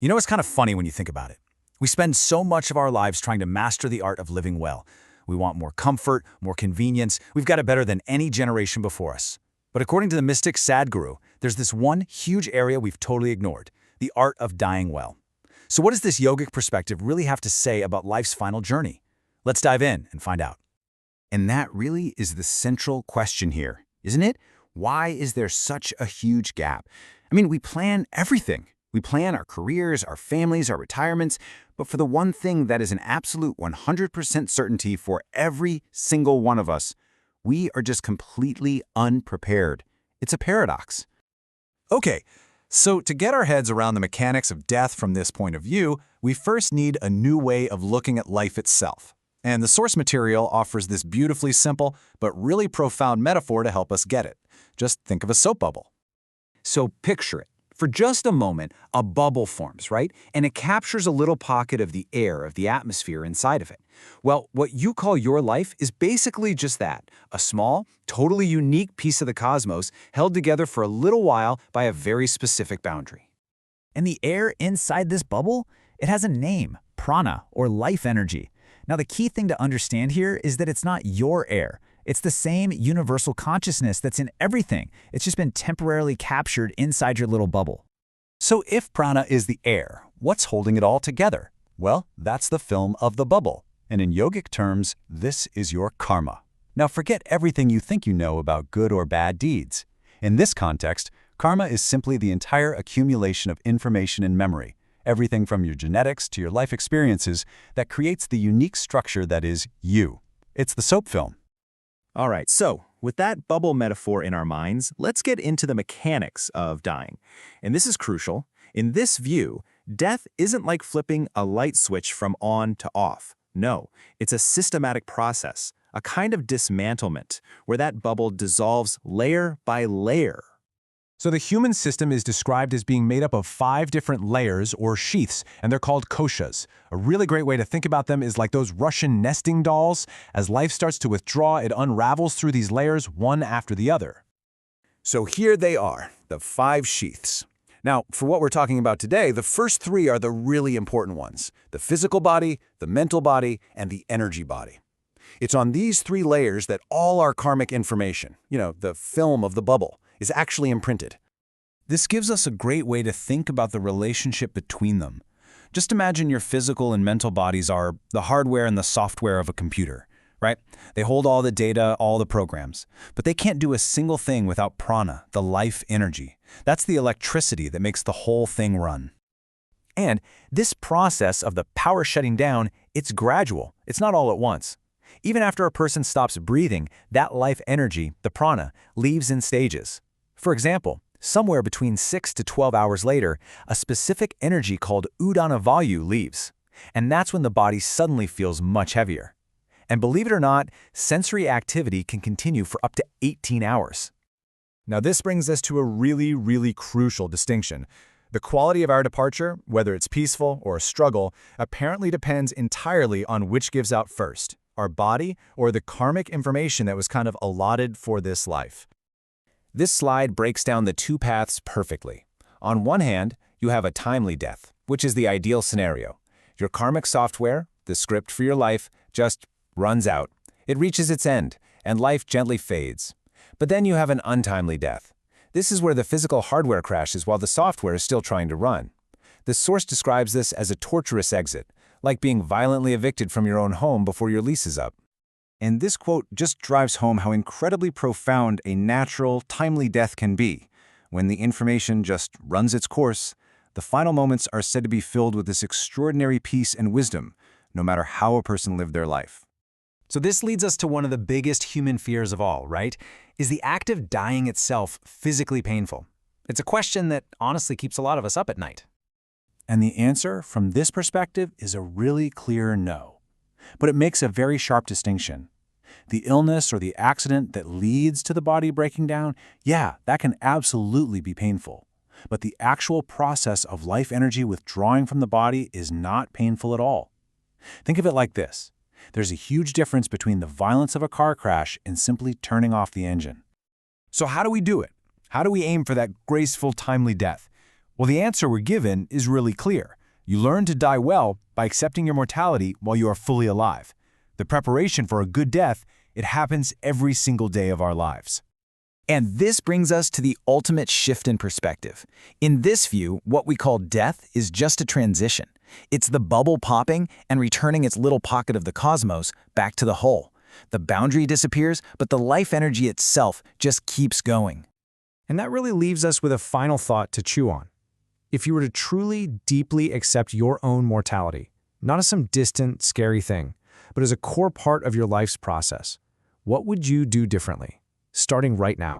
You know, it's kind of funny when you think about it. We spend so much of our lives trying to master the art of living well. We want more comfort, more convenience. We've got it better than any generation before us. But according to the mystic Sadhguru, there's this one huge area we've totally ignored, the art of dying well. So what does this yogic perspective really have to say about life's final journey? Let's dive in and find out. And that really is the central question here, isn't it? Why is there such a huge gap? I mean, we plan everything. We plan our careers, our families, our retirements, but for the one thing that is an absolute 100% certainty for every single one of us, we are just completely unprepared. It's a paradox. Okay, so to get our heads around the mechanics of death from this point of view, we first need a new way of looking at life itself. And the source material offers this beautifully simple but really profound metaphor to help us get it. Just think of a soap bubble. So picture it. For just a moment, a bubble forms, right? And it captures a little pocket of the air, of the atmosphere inside of it. Well, what you call your life is basically just that, a small, totally unique piece of the cosmos held together for a little while by a very specific boundary. And the air inside this bubble, it has a name, prana, or life energy. Now, the key thing to understand here is that it's not your air. It's the same universal consciousness that's in everything. It's just been temporarily captured inside your little bubble. So if prana is the air, what's holding it all together? Well, that's the film of the bubble. And in yogic terms, this is your karma. Now forget everything you think you know about good or bad deeds. In this context, karma is simply the entire accumulation of information and memory, everything from your genetics to your life experiences that creates the unique structure that is you. It's the soap film. All right, so with that bubble metaphor in our minds, let's get into the mechanics of dying. And this is crucial. In this view, death isn't like flipping a light switch from on to off. No, it's a systematic process, a kind of dismantlement, where that bubble dissolves layer by layer. So the human system is described as being made up of 5 different layers or sheaths, and they're called koshas. A really great way to think about them is like those Russian nesting dolls. As life starts to withdraw, it unravels through these layers one after the other. So here they are, the 5 sheaths. Now, for what we're talking about today, the first 3 are the really important ones: the physical body, the mental body, and the energy body. It's on these 3 layers that all our karmic information, the film of the bubble, is actually imprinted. This gives us a great way to think about the relationship between them. Just imagine your physical and mental bodies are the hardware and the software of a computer, right? They hold all the data, all the programs, but they can't do a single thing without prana, the life energy. That's the electricity that makes the whole thing run. And this process of the power shutting down, it's gradual. It's not all at once. Even after a person stops breathing, that life energy, the prana, leaves in stages. For example, somewhere between 6 to 12 hours later, a specific energy called udana vayu leaves. And that's when the body suddenly feels much heavier. And believe it or not, sensory activity can continue for up to 18 hours. Now this brings us to a really crucial distinction. The quality of our departure, whether it's peaceful or a struggle, apparently depends entirely on which gives out first, our body or the karmic information that was kind of allotted for this life. This slide breaks down the 2 paths perfectly. On one hand, you have a timely death, which is the ideal scenario. Your karmic software, the script for your life, just runs out. It reaches its end, and life gently fades. But then you have an untimely death. This is where the physical hardware crashes while the software is still trying to run. The source describes this as a torturous exit, like being violently evicted from your own home before your lease is up. And this quote just drives home how incredibly profound a natural, timely death can be. When the information just runs its course, the final moments are said to be filled with this extraordinary peace and wisdom, no matter how a person lived their life. So this leads us to one of the biggest human fears of all, right? Is the act of dying itself physically painful? It's a question that honestly keeps a lot of us up at night. And the answer, from this perspective, is a really clear no. But it makes a very sharp distinction. The illness or the accident that leads to the body breaking down, yeah, that can absolutely be painful. But the actual process of life energy withdrawing from the body is not painful at all. Think of it like this. There's a huge difference between the violence of a car crash and simply turning off the engine. So how do we do it? How do we aim for that graceful, timely death? Well, the answer we're given is really clear. You learn to die well by accepting your mortality while you are fully alive. The preparation for a good death, it happens every single day of our lives. And this brings us to the ultimate shift in perspective. In this view, what we call death is just a transition. It's the bubble popping and returning its little pocket of the cosmos back to the whole. The boundary disappears, but the life energy itself just keeps going. And that really leaves us with a final thought to chew on. If you were to truly, deeply accept your own mortality, not as some distant, scary thing, but as a core part of your life's process, what would you do differently, starting right now?